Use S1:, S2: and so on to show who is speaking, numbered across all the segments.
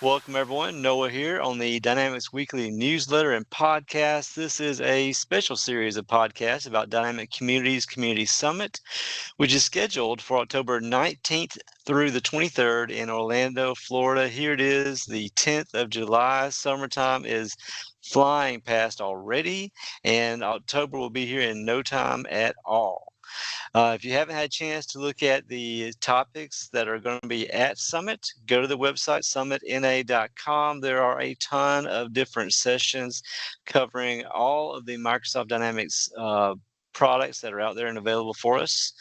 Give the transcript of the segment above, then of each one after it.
S1: Welcome, everyone. Noah here on the Dynamics Weekly newsletter and podcast. This is a special series of podcasts about Dynamic Communities Community Summit, which is scheduled for October 19th through the 23rd in Orlando, Florida. Here it is, the 10th of July. Summertime is flying past already, and October will be here in no time at all. If you haven't had a chance to look at the topics that are going to be at Summit, go to the website, SummitNA.com. There are a ton of different sessions covering all of the Microsoft Dynamics products that are out there and available for us.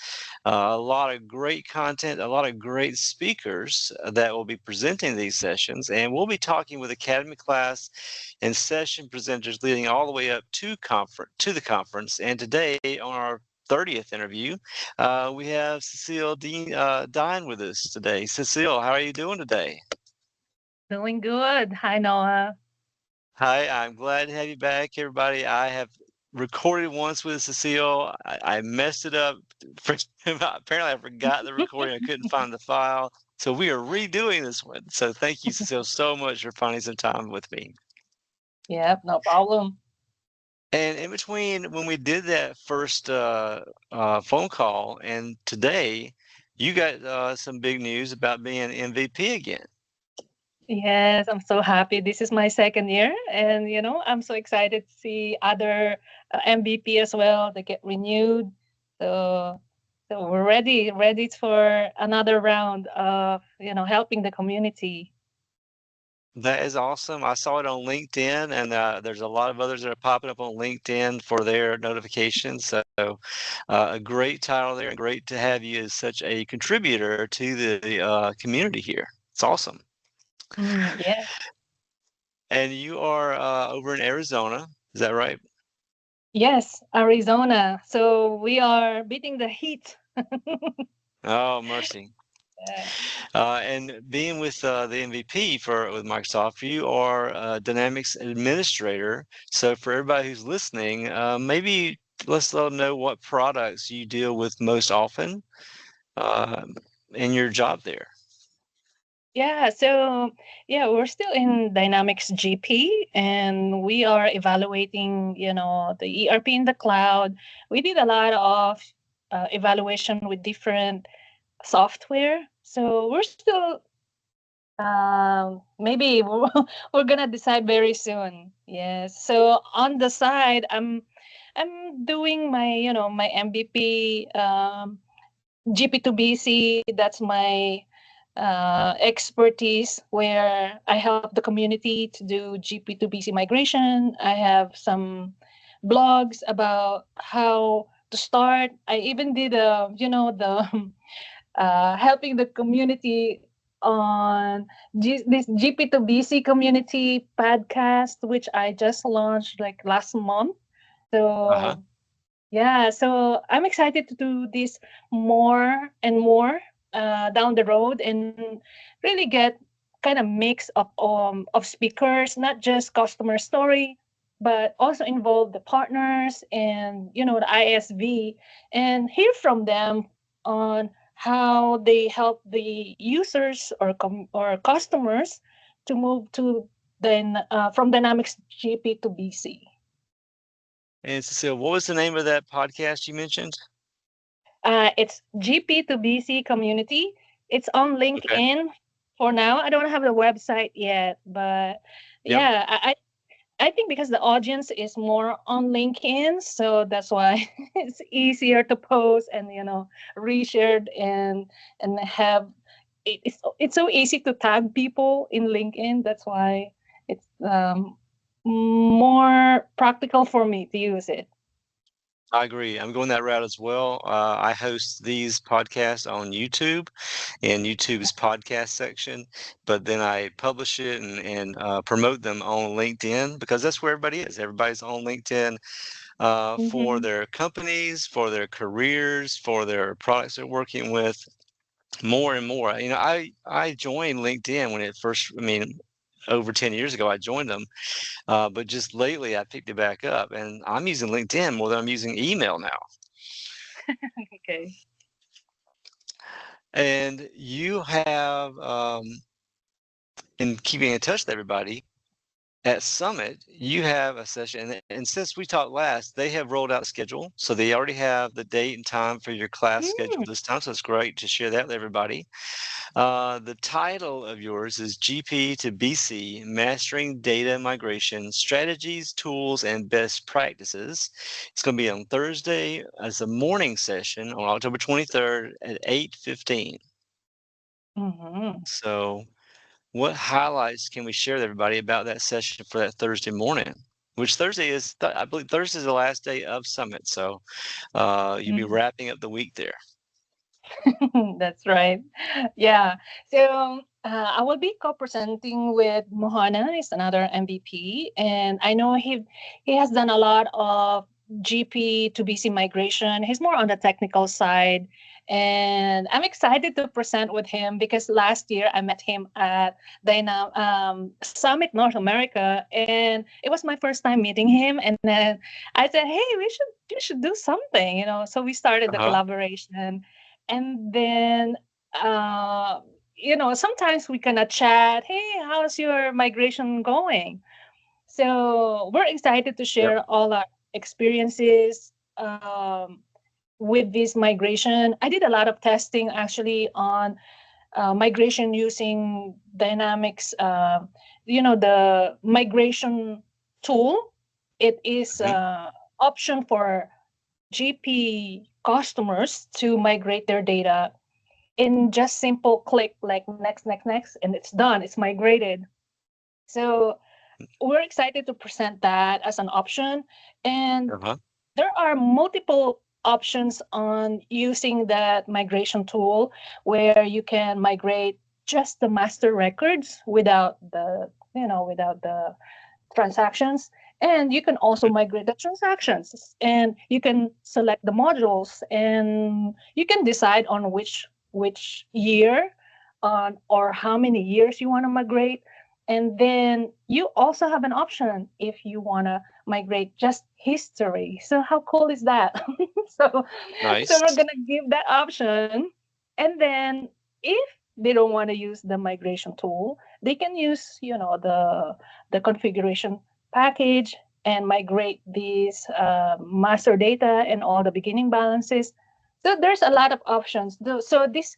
S1: A lot of great content, a lot of great speakers that will be presenting these sessions, and we'll be talking with Academy class and session presenters leading all the way up to the conference. And today on our 30th interview, we have Cecile Dinh with us today. Cecile, how are you doing today?
S2: Doing good. Hi, Noah.
S1: Hi, I'm glad to have you back, everybody. I have recorded once with Cecile. I messed it up. Apparently, I forgot the recording. I couldn't find the file. So we are redoing this one. So thank you, Cecile, so much for finding some time with me.
S2: Yep, no problem.
S1: And in between when we did that first phone call and today, you got some big news about being MVP again.
S2: Yes, I'm so happy. This is my second year, and I'm so excited to see other MVP as well. They get renewed, so we're ready for another round of helping the community.
S1: That is awesome. I saw it on LinkedIn, and there's a lot of others that are popping up on LinkedIn for their notifications. So a great title there, and great to have you as such a contributor to the community here. It's awesome.
S2: Yeah.
S1: And you are over in Arizona, is that right?
S2: Yes, Arizona. So we are beating the heat.
S1: Oh, mercy.
S2: Yeah.
S1: And being with the MVP with Microsoft, you are a Dynamics administrator. So for everybody who's listening, maybe let's let them know what products you deal with most often uh, in your job there.
S2: Yeah, so we're still in Dynamics GP and we are evaluating, the ERP in the cloud. We did a lot of evaluation with different software. So we're still maybe we're gonna decide very soon. Yes. So on the side, I'm doing my my MVP GP2BC. That's my expertise where I help the community to do GP2BC migration. I have some blogs about how to start. I even did the helping the community on this GP2BC community podcast, which I just launched like last month.
S1: Uh-huh.
S2: So yeah, so I'm excited to do this more and more down the road and really get kind of mix of speakers, not just customer story, but also involve the partners and the ISV and hear from them on how they help the users or customers to move to then from Dynamics GP to BC.
S1: And Cecile, what was the name of that podcast you mentioned?
S2: It's GP to BC community. It's on
S1: Okay.
S2: LinkedIn for now. I don't have the website yet, but
S1: Yep.
S2: yeah, I think because the audience is more on LinkedIn, so that's why it's easier to post and reshared and have it's so easy to tag people in LinkedIn. That's why it's more practical for me to use it.
S1: I agree. I'm going that route as well. I host these podcasts on YouTube in YouTube's podcast section, but then I publish it and promote them on LinkedIn because that's where everybody is. Everybody's on LinkedIn for
S2: Mm-hmm.
S1: their companies, for their careers, for their products they're working with. More and more. I joined LinkedIn when it first. I mean, over 10 years ago, I joined them. But just lately, I picked it back up, and I'm using LinkedIn more than I'm using email now.
S2: Okay.
S1: And you have in keeping in touch with everybody, at Summit, you have a session, and since we talked last, they have rolled out the schedule, so they already have the date and time for your class schedule
S2: Mm.
S1: this time, so it's great to share that with everybody. The title of yours is GP to BC, Mastering Data Migration, Strategies, Tools, and Best Practices. It's going to be on Thursday as a morning session on October 23rd at 8:15.
S2: Mm-hmm.
S1: So what highlights can we share with everybody about that session for that Thursday morning? Which Thursday is, I believe Thursday is the last day of Summit, so you'll be
S2: Mm.
S1: wrapping up the week there.
S2: That's right. Yeah. So I will be co-presenting with Mohana. Is another MVP, and I know he has done a lot of GP to BC migration. He's more on the technical side, and I'm excited to present with him because last year I met him at Summit North America, and it was my first time meeting him. And then I said, "Hey, we should do something," you know. So we started the
S1: Uh-huh.
S2: collaboration, and then uh sometimes we kind of chat, hey, how's your migration going? So we're excited to
S1: Yep.
S2: share all our experiences with this migration. I did a lot of testing actually on migration using Dynamics, the migration tool. It is
S1: Mhm.
S2: option for GP customers to migrate their data in just simple click like next, and it's done. It's migrated. So we're excited to present that as an option. And
S1: Uh-huh.
S2: there are multiple options on using that migration tool where you can migrate just the master records without the transactions, and you can also migrate the transactions, and you can select the modules, and you can decide on which year on or how many years you want to migrate. And then you also have an option if you want to migrate just history. So how cool is that? so so we're
S1: Nice.
S2: going to give that option. And then if they don't want to use the migration tool, they can use the configuration package and migrate these master data and all the beginning balances. So there's a lot of options. So this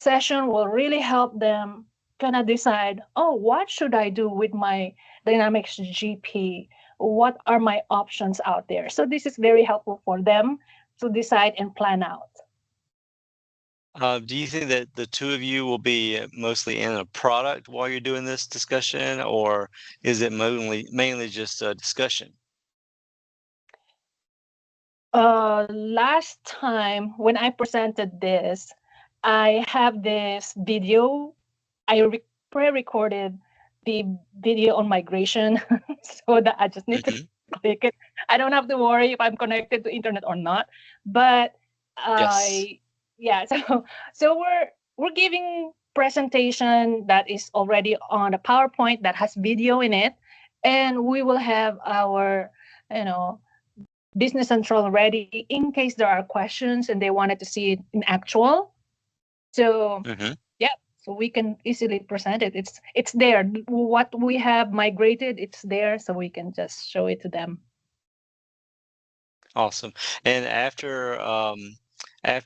S2: session will really help them kind of decide, oh, what should I do with my Dynamics GP? What are my options out there? So this is very helpful for them to decide and plan out.
S1: Do you think that the two of you will be mostly in a product while you're doing this discussion, or is it mainly just a discussion?
S2: Last time when I presented this, I have this video. Pre-recorded the video on migration so that I just need to
S1: Hmm.
S2: click it. I don't have to worry if I'm connected to internet or not. But
S1: Yes.
S2: I yeah, so we're giving presentation that is already on a PowerPoint that has video in it, and we will have our you know Business Central ready in case there are questions and they wanted to see it in actual. So
S1: Hmm.
S2: yeah, so we can easily present it. It's there. What we have migrated, it's there, so we can just show it to them.
S1: Awesome. And after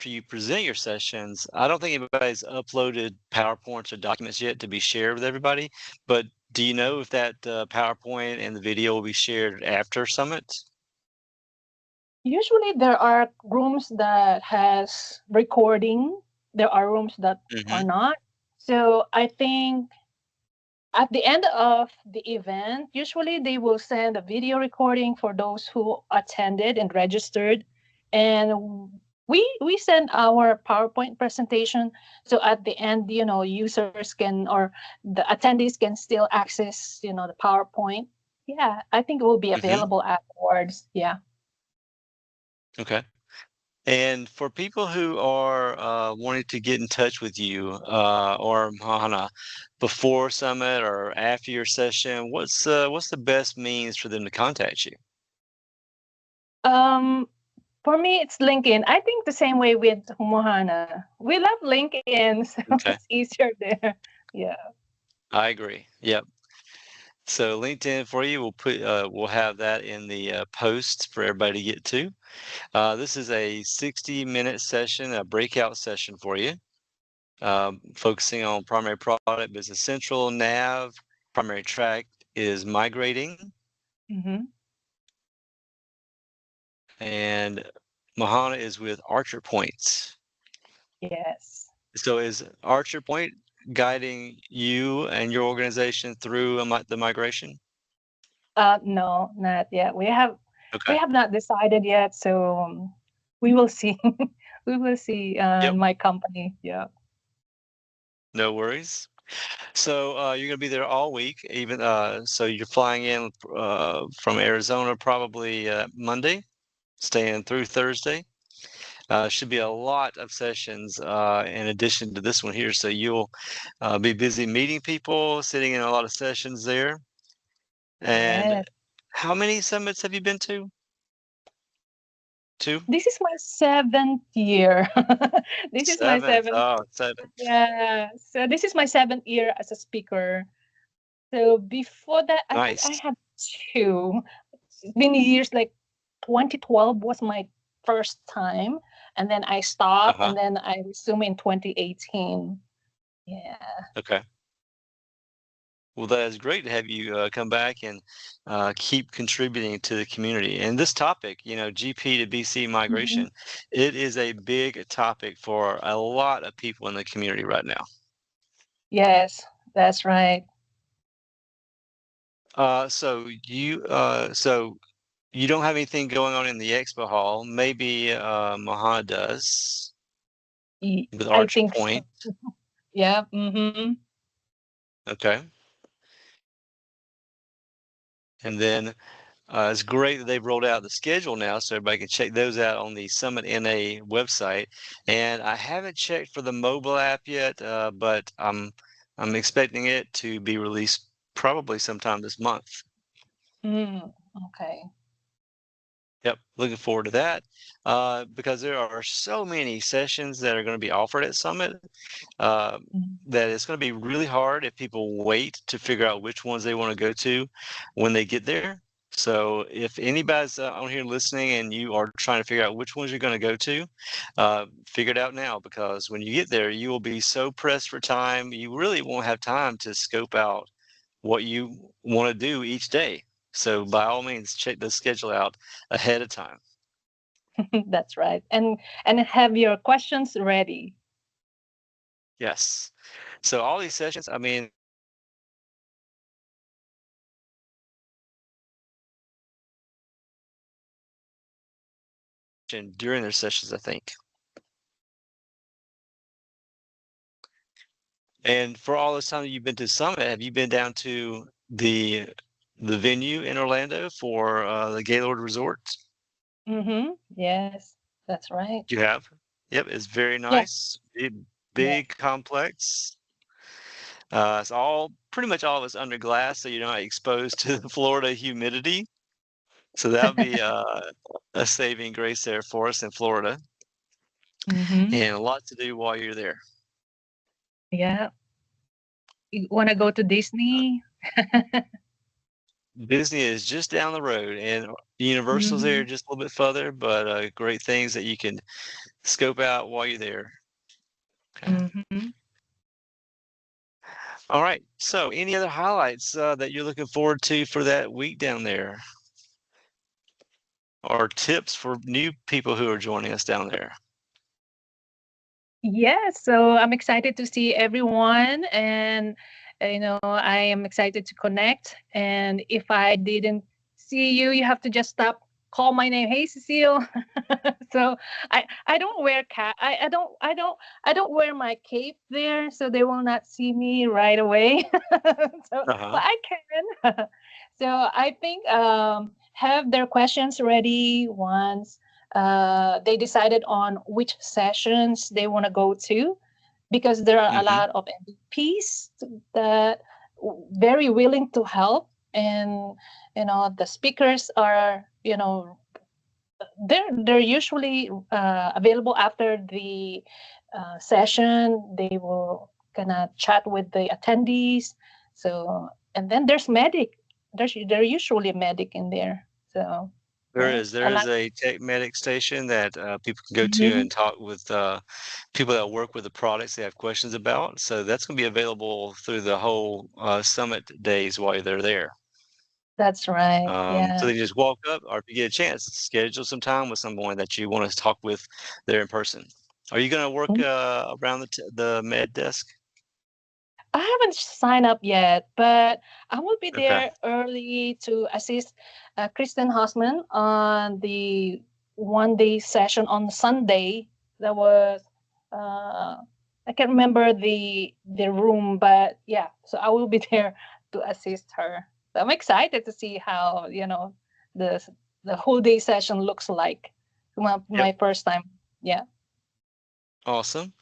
S1: you present your sessions, I don't think anybody's uploaded PowerPoints or documents yet to be shared with everybody, but do you know if that PowerPoint and the video will be shared after Summit?
S2: Usually there are rooms that has recording. There are rooms that are
S1: Hmm.
S2: not. So I think at the end of the event, usually they will send a video recording for those who attended and registered. And we send our PowerPoint presentation. So at the end, users can or the attendees can still access, the PowerPoint. Yeah, I think it will be
S1: Hmm.
S2: available afterwards. Yeah.
S1: Okay. And for people who are wanting to get in touch with you or Hana before Summit or after your session, what's the best means for them to contact you?
S2: Um, for me, it's LinkedIn. I think the same way with Mohana. We love LinkedIn, so
S1: Okay.
S2: it's easier there. Yeah.
S1: I agree. Yep. So LinkedIn for you, we'll have that in the post for everybody to get to. This is a 60-minute session, a breakout session for you, focusing on primary product, business central, nav. Primary track is migrating,
S2: Mm-hmm.
S1: and Mahana is with Archer Points.
S2: Yes.
S1: So is Archer Point guiding you and your organization through the migration?
S2: No, not yet. We
S1: Okay.
S2: have not decided yet, so we will see. We will see
S1: Yep.
S2: in my company. Yeah.
S1: No worries. So you're going to be there all week, even so you're flying in from Arizona probably Monday, staying through Thursday. Should be a lot of sessions in addition to this one here. So you'll be busy meeting people, sitting in a lot of sessions there. And
S2: Yes.
S1: how many summits have you been to? Two?
S2: This is my seventh year. This is my
S1: Seventh.
S2: seventh.
S1: Oh, seven.
S2: Yeah. So this is my seventh year as a speaker. So before that, I think I
S1: Nice.
S2: had two. It's been years, like 2012 was my first time, and then I stopped,
S1: Uh-huh.
S2: and then I resumed in 2018. Yeah.
S1: Okay. Well, that is great to have you come back and keep contributing to the community. And this topic, GP to BC
S2: Mhm.
S1: migration, it is a big topic for a lot of people in the community right now.
S2: Yes, that's right.
S1: So you don't have anything going on in the expo hall. Maybe Maha does with
S2: I
S1: Archer
S2: think so.
S1: Point.
S2: Yeah. Mm-hmm.
S1: Okay. And then it's great that they've rolled out the schedule now, so everybody can check those out on the SummitNA website. And I haven't checked for the mobile app yet, but I'm expecting it to be released probably sometime this month.
S2: Mm, okay.
S1: Yep, looking forward to that because there are so many sessions that are going to be offered at Summit uh,
S2: Mhm.
S1: that it's going to be really hard if people wait to figure out which ones they want to go to when they get there. So if anybody's on here listening and you are trying to figure out which ones you're going to go to, figure it out now because when you get there, you will be so pressed for time, you really won't have time to scope out what you want to do each day. So by all means, check the schedule out ahead of time.
S2: That's right. And have your questions ready.
S1: Yes. So all these sessions, I mean, during their sessions, I think. And for all this time that you've been to Summit, have you been down to the venue in Orlando for the Gaylord Resort?
S2: Mm-hmm. Yes, that's right.
S1: You have? Yep, it's very
S2: Yeah.
S1: nice, big,
S2: Yeah.
S1: big complex. It's all pretty much all of it's under glass, so you're not exposed to the Florida humidity. So that would be a saving grace there for us in Florida,
S2: Mm-hmm.
S1: and a lot to do while you're there.
S2: Yeah. You want to go to Disney?
S1: Disney is just down the road, and Universal's there
S2: Mm-hmm.
S1: just a little bit further, but great things that you can scope out while you're there. Okay.
S2: Mm-hmm.
S1: All right. So, any other highlights that you're looking forward to for that week down there, or tips for new people who are joining us down there?
S2: Yes, so I'm excited to see everyone, and I am excited to connect. And if I didn't see you, you have to just stop, call my name. Hey, Cecile. So I don't wear I don't wear my cape there, so they will not see me right away. So,
S1: Uh-huh.
S2: but I can. So I think have their questions ready once they decided on which sessions they want to go to, because there are a
S1: Hmm.
S2: lot of MVPs that very willing to help, and the speakers are they're usually available after the session. They will gonna chat with the attendees. So, and then there's medic. There usually medic in there. So,
S1: There
S2: yeah,
S1: is.
S2: I
S1: There is
S2: like.
S1: a tech medic station that people can go to
S2: Mhm.
S1: and talk with people that work with the products they have questions about. So that's going to be available through the whole summit days while they're there.
S2: That's right.
S1: So
S2: Yeah.
S1: they just walk up, or if you get a chance, schedule some time with someone that you want to talk with there in person. Are you going to work
S2: Mm.
S1: around the med desk?
S2: I haven't signed up yet, but I will be
S1: Okay.
S2: there early to assist Kristen Hosman on the 1 day session on Sunday. That was uh, I can't remember the room, but yeah. So I will be there to assist her. So I'm excited to see how the the whole day session looks like.
S1: Yep.
S2: My first time. Yeah.
S1: Awesome.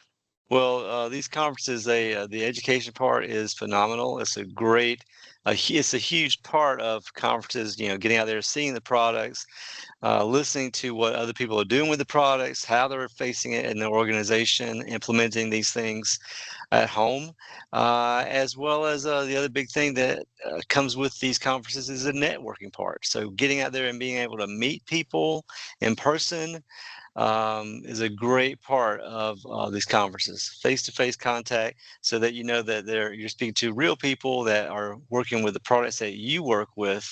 S1: Well, these conferences, the education part is phenomenal. It's a great, it's a huge part of conferences. You know, getting out there, seeing the products, listening to what other people are doing with the products, how they're facing it in their organization, implementing these things at home, as well as the other big thing that comes with these conferences is the networking part. So getting out there and being able to meet people in person is a great part of these conferences. Face-to-face contact, so that you know that you're speaking to real people that are working with the products that you work with,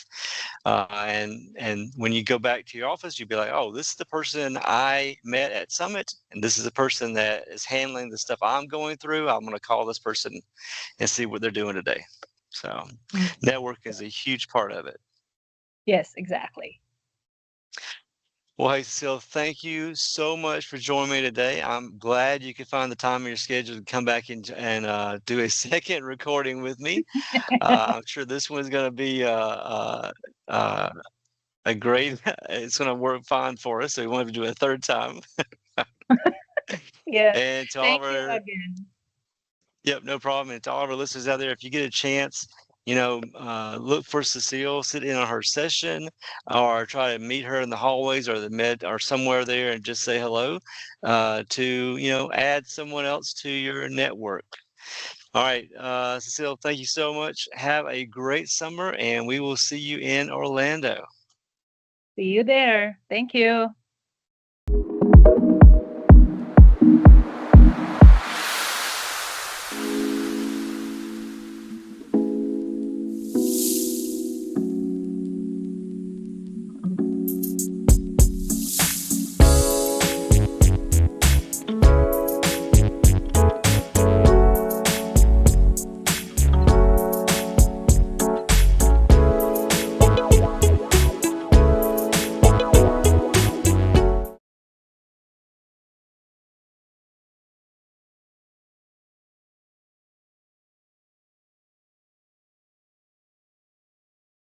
S1: and when you go back to your office, you'll be like, oh, this is the person I met at Summit, and this is the person that is handling the stuff I'm going through. I'm going to call this person and see what they're doing today. So,
S2: Mm.
S1: network is a huge part of it.
S2: Yes, exactly.
S1: Well, hey, Cecile, thank you so much for joining me today. I'm glad you could find the time in your schedule to come back and do a second recording with me. I'm sure this one's going to be uh, a great, it's going to work fine for us. So we want to do a third time.
S2: Yeah.
S1: And to all of
S2: Thank you
S1: our,
S2: again.
S1: yep, no problem. And to all of our listeners out there, if you get a chance, look for Cecile, sit in on her session, or try to meet her in the hallways or the med or somewhere there and just say hello to, add someone else to your network. All right, Cecile, thank you so much. Have a great summer, and we will see you in Orlando.
S2: See you there. Thank you.